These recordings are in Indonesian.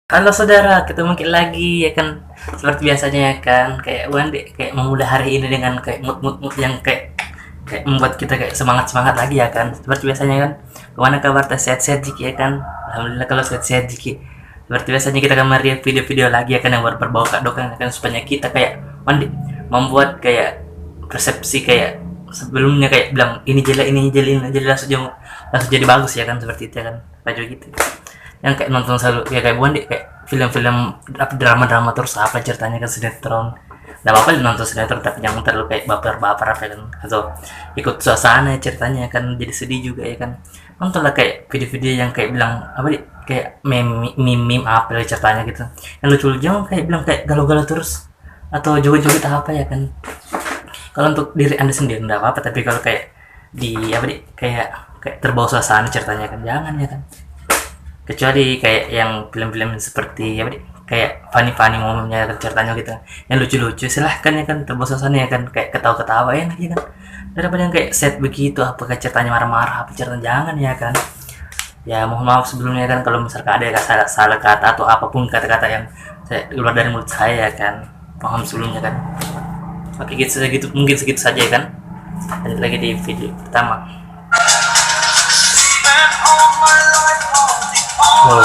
Halo saudara, ketemu kita lagi ya kan, seperti biasanya ya kan, kayak Wandi kayak memulai hari ini dengan kayak mood yang kayak membuat kita kayak semangat lagi ya kan, seperti biasanya kan. Kemana kabar, tes sehat-sehat Jiki ya kan? Alhamdulillah kalau sehat-sehat Jiki. Seperti biasanya kita akan melihat video-video lagi ya kan, yang berbau kadokan ya kan, supaya kita kayak Wandi membuat kayak persepsi kayak sebelumnya kayak bilang ini jelek langsung jadi bagus ya kan, seperti itu ya kan, baju gitu yang kayak nonton selalu kayak bukan deh kayak film-film apa drama-drama terus apa ceritanya kan, sinetron. Nggak apa-apa nonton sinetron tapi jangan terlalu kayak baper-baper apa kan, atau ikut suasana ceritanya kan jadi sedih juga ya kan. Nontonlah kayak video-video yang kayak bilang apa deh, kayak meme apa ceritanya gitu yang lucu-lucu, jangan kayak bilang kayak galau-galau terus atau joget-joget apa ya kan. Kalau untuk diri anda sendiri nggak apa-apa, tapi kalau kayak di apa deh kayak terbawa suasana ceritanya kan jangan ya kan. Kecuali kayak yang film-film seperti apa nih, kayak funny momennya ceritanya gitu yang lucu-lucu, silahkan ya kan, terbawa suasana ya kan, kayak ketawa-ketawa enak ya kan, daripada yang kayak set begitu apakah ceritanya marah-marah apa ceritanya, jangan ya kan. Ya mohon maaf sebelumnya kan kalau misalkan ada salah kata atau apapun kata-kata yang saya keluar dari mulut saya ya kan, mohon sebelumnya kan. Oke gitu segitu, mungkin segitu saja ya kan. Lanjut lagi di video pertama. Wow. Oh,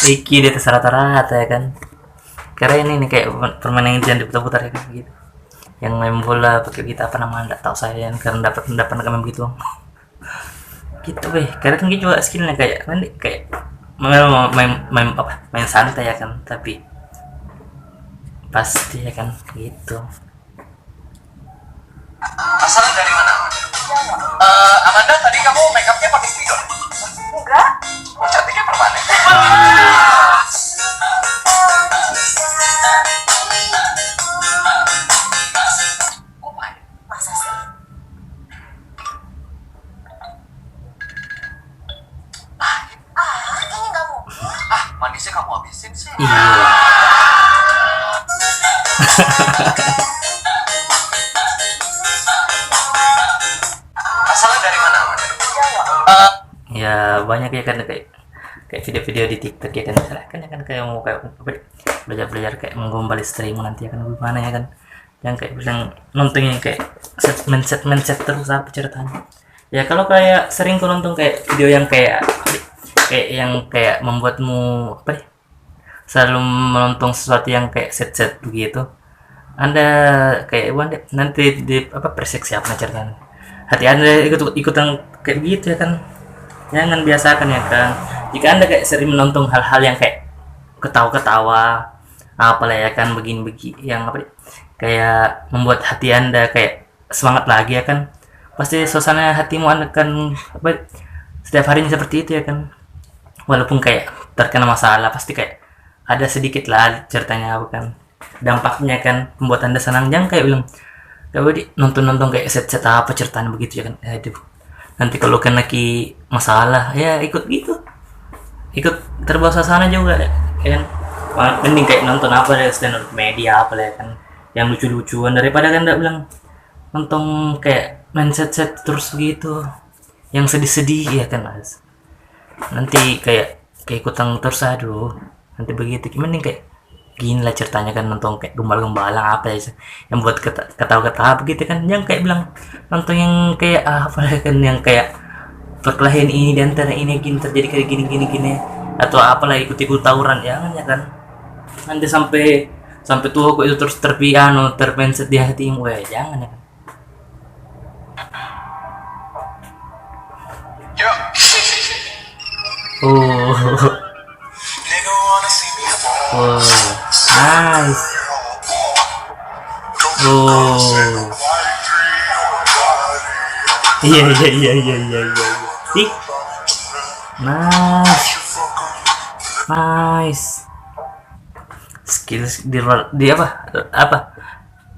Iki di atas rata-rata ya kan. Karena ini nih kayak permainan yang jangan diputar-putar ya kan gitu. Yang main bola pakai kita apa namanya enggak tahu saya, karena dapat main begitu. Gitu weh. Karena kan juga skillnya kayak main santai ya kan, tapi pasti ya kan gitu. Asalnya dari mana? Amanda, tadi kamu make upnya pakai spidol? Enggak. Oh, cantiknya permanen. Masa sih? Kayaknya nggak mungkin. Manisnya kamu habisin sih. Iya. Asalnya dari mana? Ya banyak ya kan, kayak video-video di TikTok ya kan, misalkan ya kan kayak mau kayak belajar kayak menggombal stream nanti ya kan, gimana ya kan, yang kayak bilang nonton yang kayak set terus apa ceritanya. Ya kalau kayak sering kau nonton kayak video yang yang kayak membuatmu apa deh, selalu menonton sesuatu yang kayak set begitu, anda kayak nanti di apa persepsi apa ceritanya, hati anda ikutan kayak begitu ya kan. Jangan biasakan ya kan, jika anda kayak sering menonton hal-hal yang kayak ketawa-ketawa apalah ya kan, begini yang apa kayak membuat hati anda kayak semangat lagi ya kan, pasti suasana hatimu akan apa setiap harinya seperti itu ya kan. Walaupun kayak terkena masalah pasti kayak ada sedikit lah ceritanya apa kan, dampaknya kan membuat anda senang. Jangan kayak bilang kayak nonton kayak set apa ceritanya begitu ya kan. Aduh, nanti kalau kena masalah ya ikut gitu, ikut terbawa suasana juga ya kan. Mending kayak nonton apa ya, stand up media apa ya kan, yang lucu-lucuan, daripada kan nggak bilang nonton kayak main set terus begitu yang sedih-sedih ya kan mas. Nanti kayak ikutan terus, aduh nanti begitu gimana kayak gini lah ceritanya kan, nonton kayak gembal-gembalan apa ya yang buat ketawa-ketawa begitu kan. Jangan kayak bilang nonton yang kayak apa kan, yang kayak perkelahian ini di antara ini gini terjadi kayak gini atau apalah ikut-ikut tawuran, jangan ya kan. Nanti sampai tua kok itu terus terpendset di hatimu, jangan ya kan. Yo. Oh, nice. Iya. Ih, nice. Skill di apa?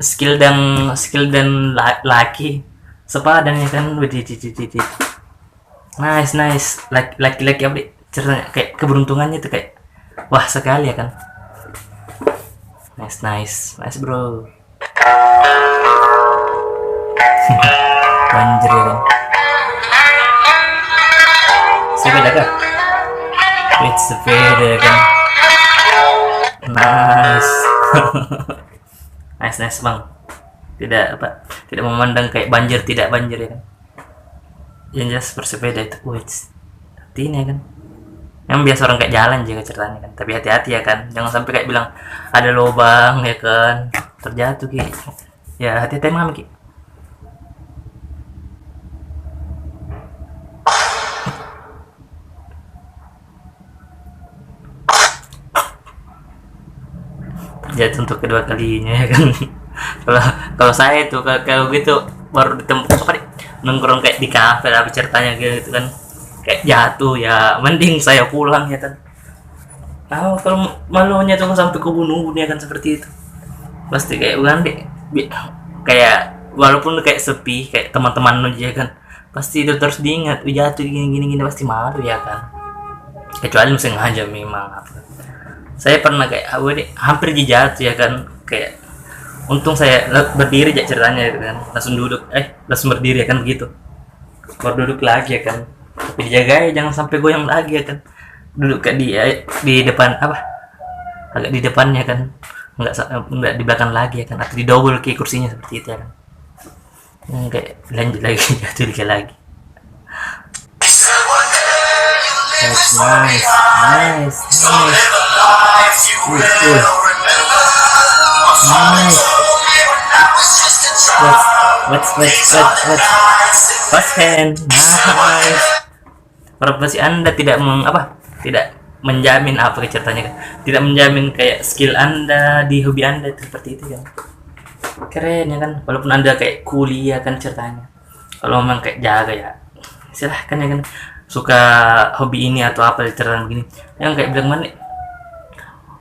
Skill dan laki sepadan ya kan. Nice. Laki-laki apa ceritanya kayak keberuntungannya itu kayak wah sekali ya kan. Nice bro. Banjir ya kan. Sepeda kah? Wait, sepeda ya kan. Nice. Nice bang. Tidak memandang kayak banjir tidak banjir ya kan. Yang jelas bersepeda itu, wait, ini ya kan. Yang biasa orang kayak jalan juga ceritanya kan. Tapi hati-hati ya kan. Jangan sampai kayak bilang ada lubang ya kan. Terjatuh Ki. Ya hati-hati emang Ki. Terjatuh untuk kedua kalinya ya kan. kalau kalau saya itu kalau gitu baru ditempuk apa nih, nongkrong kayak di kafe tapi ceritanya gitu kan kayak jatuh ya mending saya pulang ya kan. Nah, kalau malunya tuh sampai ke bunuh ya kan seperti itu pasti kayak bukan deh kayak walaupun kayak sepi kayak teman-teman aja kan pasti itu terus diingat jatuh gini pasti malu ya kan, kecuali sengaja memang apa. Saya pernah kayak hampir jatuh ya kan, kayak untung saya berdiri aja ceritanya gitu kan, langsung berdiri ya kan, begitu baru duduk lagi ya kan, tapi dijaga ya jangan sampai goyang lagi ya kan, duduk kayak di depan apa agak di depannya kan, enggak di belakang lagi ya kan, atau di double ke kursinya seperti itu ya kan, kayak lanjut lagi jatuh lagi. Nice. Nice. First hand. Nice. Profesi Anda tidak menjamin apa ceritanya kan? Tidak menjamin kayak skill Anda di hobi Anda itu seperti itu kan. Keren ya kan, walaupun Anda kayak kuliah kan ceritanya. Kalau memang kayak jaga ya silahkan ya kan, suka hobi ini atau apa ceritanya begini. Yang kayak bilang mana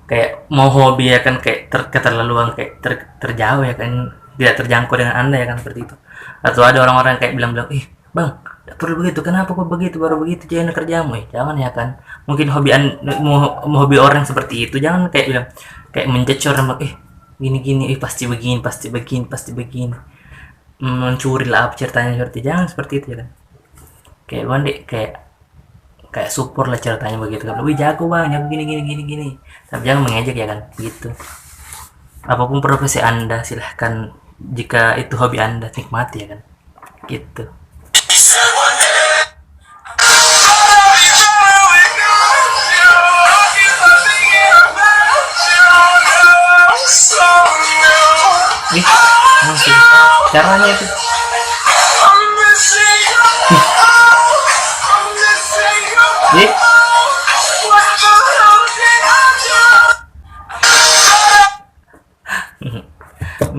kayak mau hobi ya kan kayak keterlaluan kayak terjauh ya kan, tidak terjangkau dengan Anda ya kan seperti itu. Atau ada orang-orang kayak bilang bang tidak perlu begitu, kenapa kok begitu baru begitu jangan kerjamu ya, jangan ya kan. Mungkin hobi orang seperti itu, jangan kayak bilang kayak menjudge orang gini pasti begini mencuri lah apa ceritanya seperti, jangan seperti itu ya kan. Kayak Wandi kayak support lah ceritanya begitu kan, lebih jago bang jago gini, tapi jangan mengejek ya kan gitu. Apapun profesi Anda silahkan, jika itu hobi Anda nikmati ya kan gitu. Masih caranya itu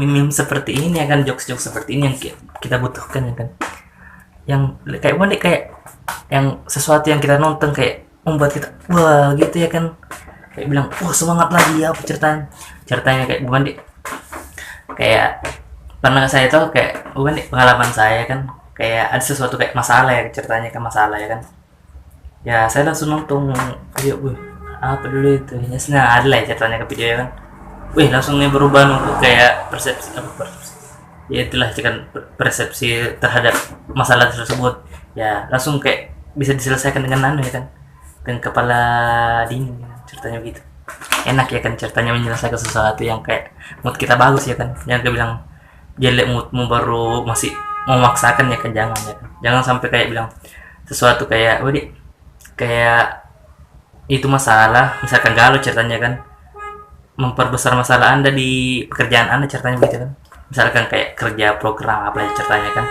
meme seperti ini ya kan, jokes seperti ini yang kita butuhkan ya kan, yang kayak Wandi kayak yang sesuatu yang kita nonton kayak membuat kita wah gitu ya kan, kayak bilang semangat lagi ya ceritanya kayak bukan kayak pernah saya tahu kayak bukan pengalaman saya kan, kayak ada sesuatu kayak masalah ya ceritanya kan, masalah ya kan ya, saya langsung nonton video apa dulu itu ya, ada lah ya ceritanya ke video ya kan, langsung berubah untuk kayak persepsi ya itulah kan, persepsi terhadap masalah tersebut ya, langsung kayak bisa diselesaikan dengan ya kan, dengan kepala dingin ya, ceritanya begitu enak ya kan, ceritanya menyelesaikan sesuatu yang kayak mood kita bagus ya kan, jangan kayak bilang jelek moodmu baru masih memaksakan ya kan, jangan sampai kayak bilang sesuatu kayak kayak itu masalah misalkan galau ceritanya kan, memperbesar masalah Anda di pekerjaan Anda ceritanya begitu kan, misalkan kayak kerja program apa ya ceritanya kan,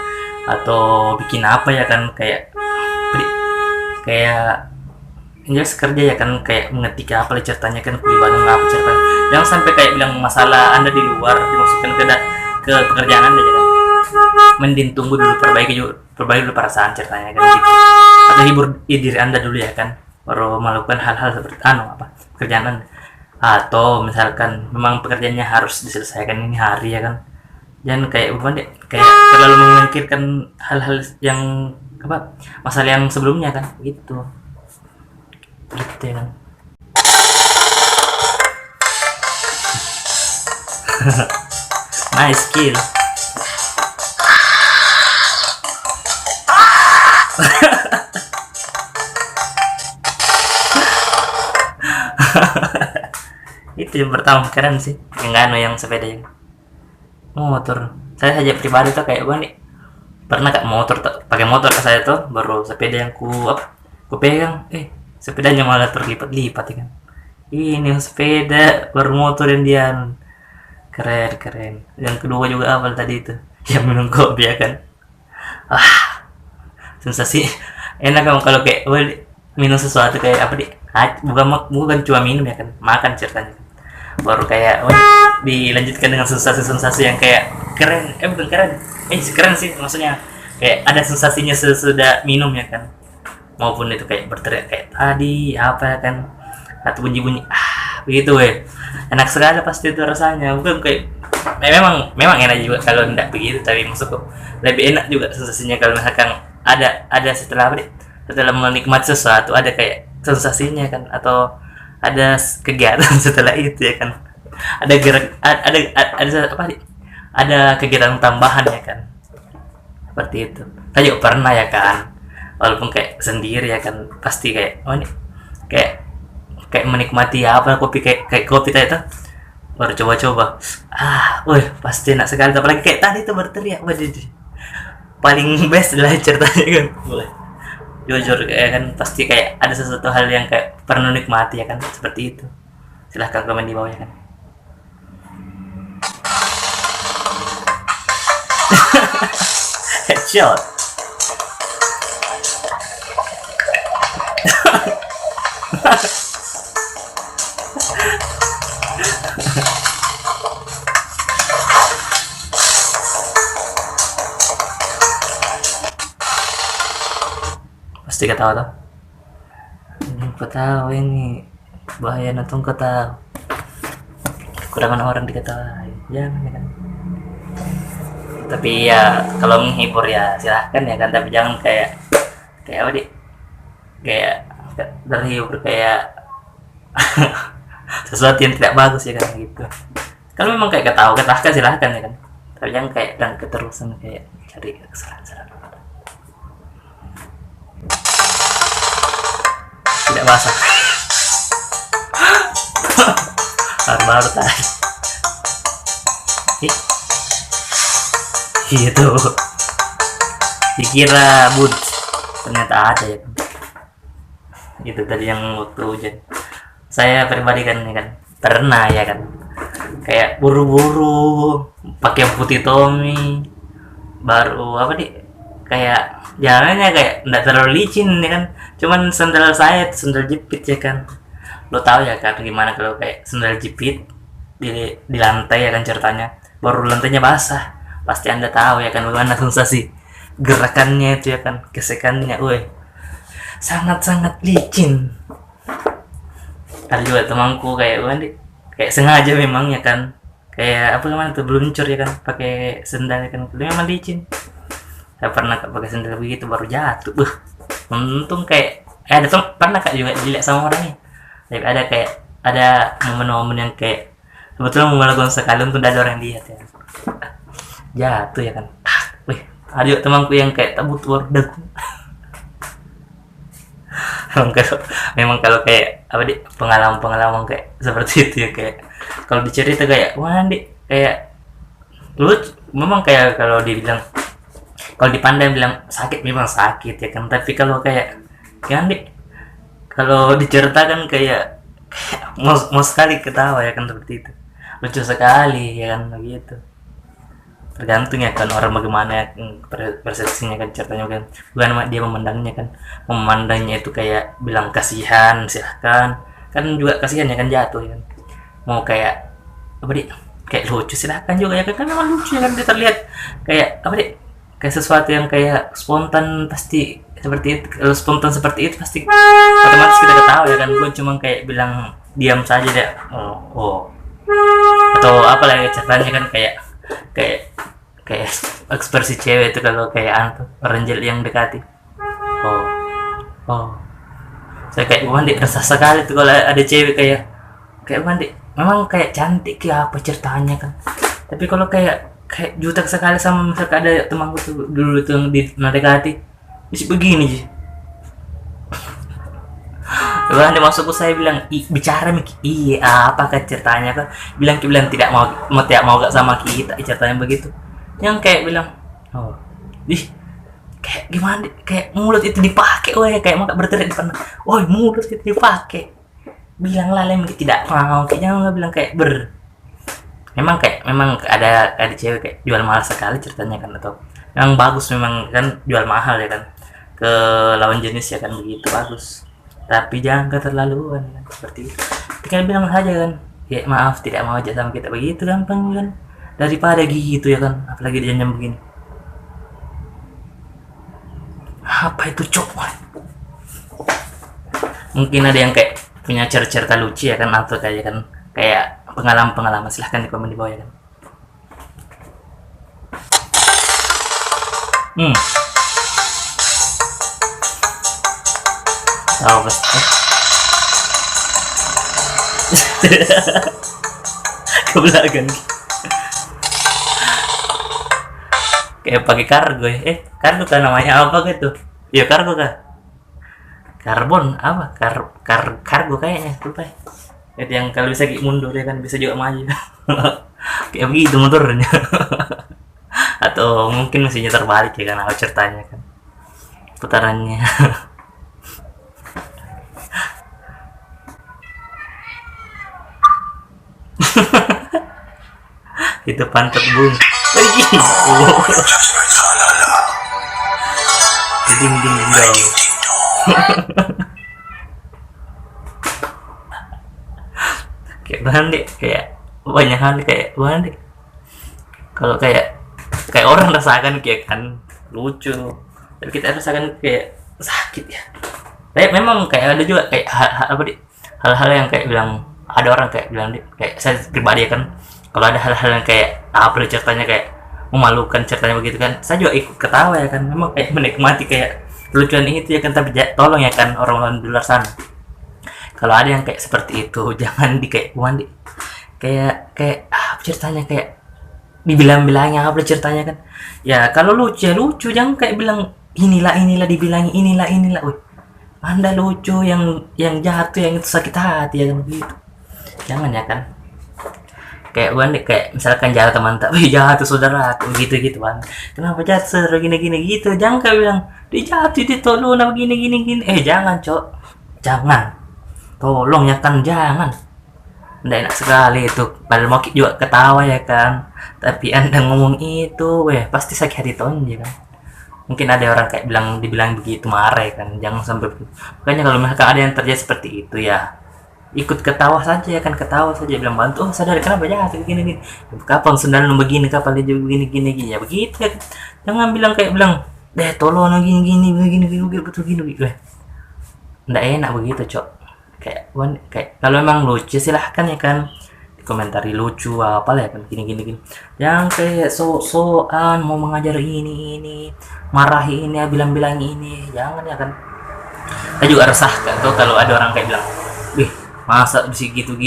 atau bikin apa ya kan, kayak jelas kerja ya kan, kayak mengetik apa lah ceritanya kan, kuliah Bandung apa ceritanya, jangan sampai kayak bilang masalah Anda di luar dimasukkan ke pekerjaan Anda ya kan, mending tunggu dulu, perbaiki dulu perasaan ceritanya kan gitu, atau hibur diri Anda dulu ya kan, baru melakukan hal-hal seperti pekerjaan Anda. Atau misalkan memang pekerjaannya harus diselesaikan ini hari ya kan, jangan kayak kayak terlalu memikirkan hal-hal yang masalah yang sebelumnya kan gitu ya kan. Nice kill. Itu yang pertama keren sih, yang anu yang sepeda yang motor. Saya saja pribadi tuh kayak gue nih pernah kak motor pakai motor ke saya tuh, baru sepeda yang ku pegang, sepedanya malah terlipat-lipat ya kan. Ini sepeda baru motor yang dia keren. Yang kedua juga apa tadi itu yang minum kopi ya kan. Sensasi enak kan kalau kayak minum sesuatu kayak apa bukan cuma minum ya kan, makan ceritanya baru kayak dilanjutkan dengan sensasi yang kayak keren, bukan keren, keren sih maksudnya, kayak ada sensasinya sesudah minum ya kan, maupun itu kayak berteriak kayak tadi apa ya kan, atau bunyi begitu enak sekali pasti itu rasanya. Bukan kayak memang enak juga kalau tidak begitu, tapi maksudku lebih enak juga sensasinya kalau misalkan ada setelah menikmati sesuatu ada kayak sensasinya kan, atau ada kegiatan setelah itu ya kan, ada gerak, ada kegiatan tambahan ya kan, seperti itu. Saya juga pernah ya kan, walaupun kayak sendiri ya kan, pasti kayak ini kayak menikmati kopi kayak kopi tadi tuh, baru coba pasti enak sekali, apalagi kayak tadi tuh berteriak, paling best lah ceritanya kan. Boleh jujur kayak kan, pasti kayak ada sesuatu hal yang kayak pernah nikmati ya kan, seperti itu. Silahkan komen di bawah ya kan. Headshot. Pasti ketawa tuh. Kau tahu ini bahaya nonton, kau tahu kekurangan orang diketawain, jangan ya kan. Tapi ya kalau menghibur ya silahkan ya kan, tapi jangan kayak kayak terhibur kayak sesuatu yang tidak bagus ya kan gitu. Kalau memang kayak ketawa-ketawa silahkan ya kan, tapi jangan kayak dan keterusan kayak cari kesalahan-kesalahan. Tidak basah. Baru tadi. Itu dikira bud, ternyata ada ya kan. Itu tadi yang waktu hujan. Saya pribadi kan ya kan pernah ya kan, kayak buru-buru pakai putih Tommy, baru kayak jalannya kayak nggak terlalu licin ya kan, cuman sandal saya sandal jepit ya kan. Lo tahu ya kan gimana kalau kayak sandal jepit di lantai ya kan ceritanya, baru lantainya basah, pasti Anda tahu ya kan bagaimana sensasi gerakannya itu ya kan, gesekannya sangat-sangat licin. Ada juga temanku kayak kayak sengaja memang ya kan, kayak gimana tuh meluncur ya kan pakai sandal ya kan, memang licin. Saya pernah pakai sandal begitu baru jatuh, untung kayak pernah kak juga dilihat sama orangnya. Tapi ada momen-momen yang kayak sebetulnya melakukan sekali untung ada orang lihat ya. Jatuh ya kan. Ada juga temanku yang kayak tak butuh order. memang kalau kayak pengalaman kayak seperti itu ya, kayak kalau dicerita kayak kayak lucu memang, kayak kalau dibilang, kalau dipandang bilang sakit memang sakit ya kan, tapi kalau kayak kalau diceritakan kayak mau sekali ketawa ya kan, seperti itu, lucu sekali ya kan begitu. Tergantung ya kan orang bagaimana persepsinya kan ceritanya kan, bukan dia memandangnya itu kayak bilang kasihan, silahkan kan juga kasihan ya kan jatuh ya kan, mau kayak kayak lucu silahkan juga ya kan memang lucu ya kan, dia terlihat kayak kayak sesuatu yang kayak spontan, pasti seperti itu. Kalau spontan seperti itu pasti otomatis kita ketawa ya kan, gue cuma kayak bilang diam saja deh, atau lagi ceritanya kan kayak ekspresi cewek itu kalau kayak renjel yang dekati, saya kayak resah sekali tuh kalau ada cewek kayak memang kayak cantik ya apa ceritanya kan, tapi kalau kayak jutek sekali sama misalkan ada temanku tuh dulu tuh yang di Nadekati isi begini sih. Bahkan dia masuk saya bilang bicara Miki, iya apa kan ceritanya kan, bilang tidak mau gak sama kita ceritanya begitu, yang kayak bilang oh ih kayak gimana kayak mulut itu dipakai, woi kayak mau berteriak di depan, woi mulut itu dipakai, bilang lah Miki tidak mau, kayak jangan nggak bilang kayak memang ada cewek kayak jual mahal sekali ceritanya kan, atau memang bagus memang kan jual mahal ya kan ke lawan jenis ya kan, begitu bagus, tapi jangan keterlaluan kan, seperti itu. Tinggal bilang saja kan, ya maaf tidak mau aja sama kita, begitu gampang kan, daripada gitu ya kan, apalagi dia jam begini. Apa itu cok? Mungkin ada yang kayak punya cerita lucu ya kan, atau kayak pengalaman silahkan di komen di bawah ya kan. Oh pasti kebelakangan kayak pakai kargo ya, kargo kan namanya apa gitu ya, kargo kah, karbon apa kargo kayaknya lupa ya. Itu yang kalau bisa kayak mundur ya kan, bisa juga maju kayak begitu motornya atau mungkin mesinnya terbalik ya kan, apa ceritanya kan putarannya. Itu pantat bung ding ding dong. Kayak bahan deh, kayak banyak hal kayak bahan deh, kalau kayak orang rasakan kayak kan lucu, tapi kita rasakan kayak sakit ya. Kayak memang kayak ada juga kayak hal-hal yang kayak bilang, ada orang kayak bilang kayak saya pribadi ya kan, kalau ada hal-hal yang kayak apa ceritanya kayak memalukan ceritanya begitu kan, saya juga ikut ketawa ya kan, memang kayak menikmati kayak lucuan itu ya kan, tapi tolong ya kan orang-orang di luar sana, kalau ada yang kayak seperti itu jangan kayak mandi kayak apa ceritanya kayak dibilang-bilangnya apa ceritanya kan ya, kalau lucu ya lucu, jangan kayak bilang inilah dibilangi inilah wih Anda lucu, yang jatuh yang itu sakit hati ya kan begitu, jangan ya kan. Kayak kayak misalkan jahat teman tapi jahat saudara aku gitu kan, kenapa jahat gini gitu, jangan kayak bilang dijatuh ditolong apa gini jangan cok, jangan, tolong ya kan, jangan, nggak enak sekali itu, padahal mau juga ketawa ya kan, tapi Anda ngomong itu pasti sakit hati tonje kan. Mungkin ada orang kayak dibilang begitu marah ya kan, jangan sampai begitu. Makanya kalau misalkan ada yang terjadi seperti itu ya ikut ketawa saja ya kan, ketawa saja, bilang bantu, oh sadar kenapa jahat gini kapan sendal begini, kapan dia begini ya begitu ya kan? Jangan bilang kayak deh tolong gini betul gini nggak enak begitu cok. Kayak kalau emang lucu silahkan ya kan dikomentari lucu apa lah ya kan, gini yang kayak so-soan mau mengajar ini marahi ini ya, bilang ini jangan ya kan. Saya juga resah kan tuh kalau ada orang kayak bilang wih masa bisa gitu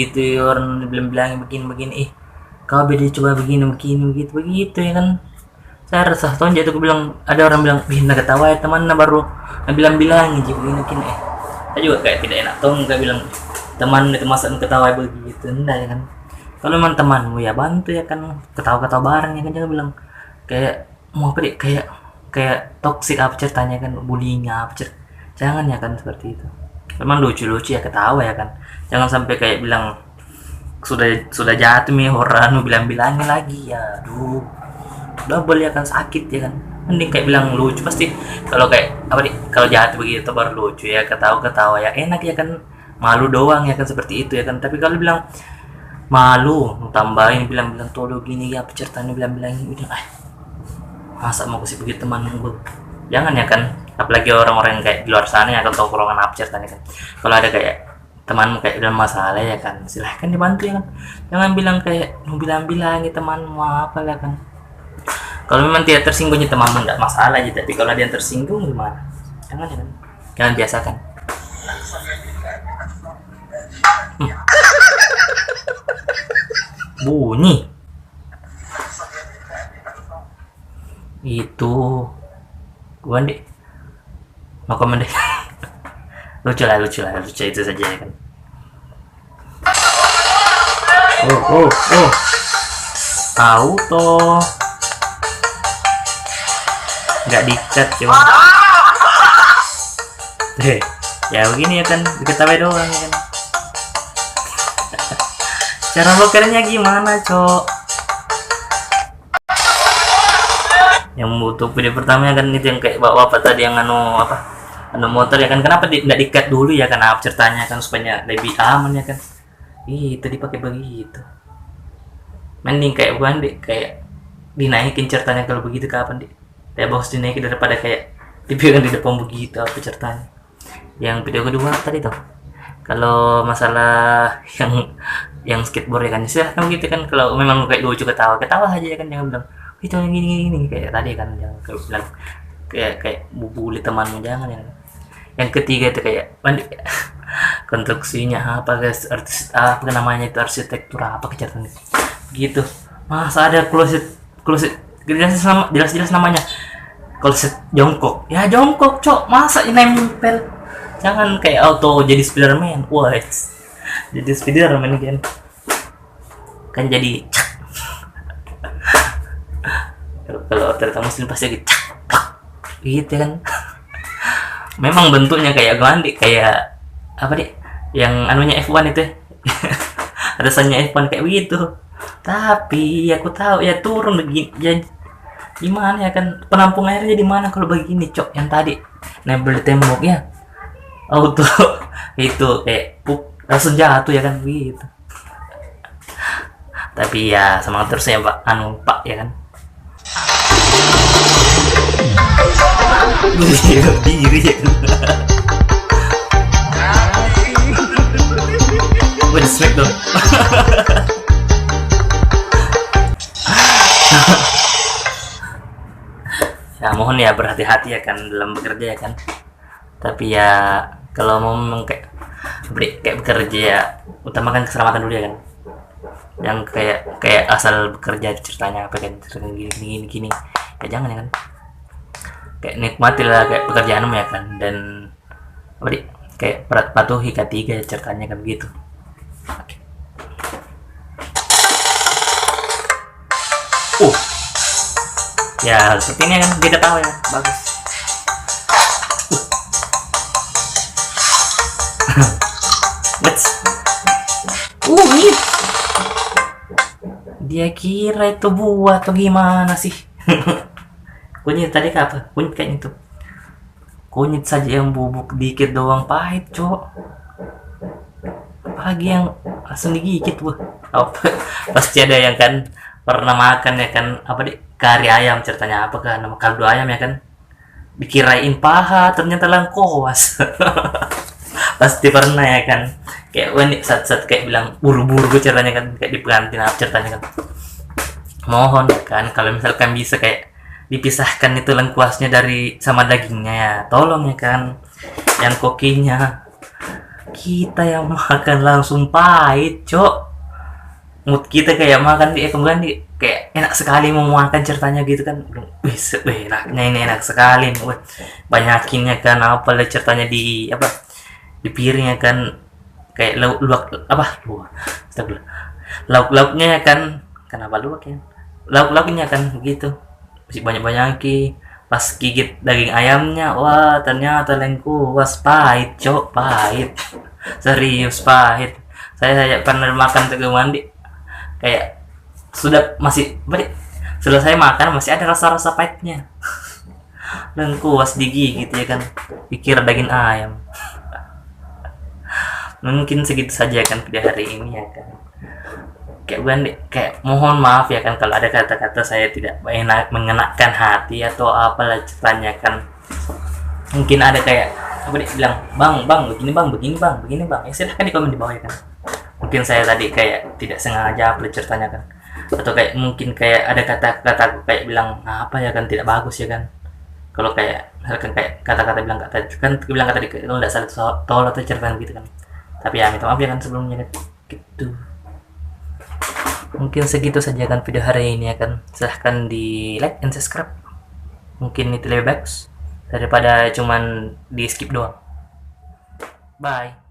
orang bilang begini kau beda coba begini begitu ya kan. Saya resah tuh jatuh bilang, ada orang bilang wih nak ketawa ya teman baru bilang begini saya juga kayak tidak enak tuh nggak bilang teman itu masa ketawa begitu, enggak ya kan. Kalau memang temanmu ya bantu ya kan, ketawa bareng ya kan, jangan bilang kayak mau apa deh kayak toksik apa ceritanya kan, bullying apa jangan ya kan seperti itu. Memang lucu ya ketawa ya kan, jangan sampai kayak bilang sudah jatuh orang bilangin lagi ya, aduh double ya kan, sakit ya kan. Mending kayak bilang lucu, pasti kalau kayak apa nih, kalau jatuh begitu baru lucu ya, ketawa ya enak ya kan, malu doang ya kan seperti itu ya kan. Tapi kalau bilang malu tambahin bilang tolong gini ya ceritanya bilangin udah masa mau kasih begitu teman gue, jangan ya kan. Apalagi orang-orang yang kayak di luar sana ya kan, tongkrongan apa ceritanya kan, kalau ada kayak temanmu kayak udah masalah ya kan, silahkan dibantu ya kan, jangan bilang kayak bilang temanmu apa ya kan. Kalau memang tidak tersinggungnya temanmu nggak masalah aja, tapi kalau ada yang tersinggung gimana, jangan ya kan, jangan biasakan. bunyi itu. Gua deh mau komen deh. lucu itu saja ya kan. Auto nggak dikat coba. Ya begini ya kan, diketahui doang ya kan. Cara blokirnya gimana, Cok? Yang butuh video pertama kan itu yang kayak bawa apa tadi yang anu motor ya kan. Kenapa nggak dikat dulu ya kan, ceritanya kan supaya lebih aman ya kan. Itu dipakai begitu. Mending kayak bukan deh, kayak dinaikin ceritanya kalau begitu kapan deh. Kayak bagus dinaikin daripada kayak dibiarkan di depan begitu apa ceritanya. Yang video kedua tadi tuh, kalau masalah yang skateboard ya kan, silahkan gitu kan. Kalau memang kayak lucu ketawa aja ya kan, jangan bilang itu yang gini kayak tadi kan, yang bilang kayak bubuli temanmu, jangan ya. Yang ketiga itu kayak konstruksinya apa guys, apa namanya itu, arsitektur apa kecerdasan gitu. Masa ada closet jelas namanya closet jongkok, ya jongkok Cok, masa nempel. Jangan kayak auto jadi Spiderman. Wah, jadi Spiderman kan jadi kalau ternyata muslim pasti gitu kan. Memang bentuknya kayak Gandhi, kayak apa deh yang anunya F1 itu. Rasanya F1 kayak begitu. Tapi aku tahu ya turun begini ya, gimana ya kan, penampung airnya di mana kalau begini Cok, yang tadi nempel di tembok ya auto itu kayak langsung jatuh ya kan gitu. Tapi ya semangat terus ya Pak ya kan. Diri ya kan. Gue smack dong. Ya mohon ya berhati-hati ya kan dalam bekerja ya kan. Tapi ya kalau mau memang kayak bekerja ya utamakan keselamatan dulu ya kan. Yang kayak asal bekerja ceritanya apa kan, gini ya jangan ya kan. Kayak nikmatilah kayak pekerjaanmu ya kan, dan kayak patuhi K3 ceritanya kan begitu. Ya seperti ini kan, dia tahu ya, bagus. Ini dia kira itu buah atau gimana sih? Kunyit tadi apa? Kunyit kayaknya itu. Kunyit saja yang bubuk dikit doang pahit, Cok. Apalagi yang langsung digigit, wah. Pasti ada yang kan pernah makan ya kan, kari ayam ceritanya apa kan, nama kaldu ayam ya kan. Dikirain paha, ternyata lengkoas. Pasti pernah ya kan. Kayak saat kayak bilang buru-buru ceritanya kan, kayak diganti ceritanya kan. Mohon kan kalau misalkan bisa kayak dipisahkan itu lengkuasnya dari sama dagingnya ya, tolong ya kan. Yang kokinya kita yang makan langsung pahit, Cok. Mood kita kayak makan kemudian kayak enak sekali mau makan ceritanya gitu kan. Enaknya ini enak sekali. Banyakinnya kan apalah ceritanya di piringnya kan, kayak lauknya kan, kenapa luak ya, lauknya kan begitu, masih banyakin. Pas gigit daging ayamnya, wah ternyata lengkuas, pahit Cok, pahit. Serius pahit. Saya pernah makan teguh mandi, kayak sudah selesai makan masih ada rasa pahitnya. Lengkuas digigit ya kan, pikir daging ayam. Mungkin segitu saja kan video hari ini ya kan. Kayak mohon maaf ya kan kalau ada kata-kata saya tidak enak mengenakan hati atau apalah ceritanya kan. Mungkin ada kayak bilang bang begini bang, ya silahkan di komen di bawah ya kan. Mungkin saya tadi kayak tidak sengaja ceritanya kan, atau kayak mungkin kayak ada kata-kata kayak bilang apa ya kan, tidak bagus ya kan. Kalau kayak misalkan kayak kata-kata bilang kata kalau tidak salah tol atau ceritanya gitu kan. Tapi ya minta maaf ya kan sebelumnya gitu. Mungkin segitu saja kan video hari ini ya kan. Silahkan di like and subscribe. Mungkin itu lebih bagus daripada cuman di skip doang. Bye.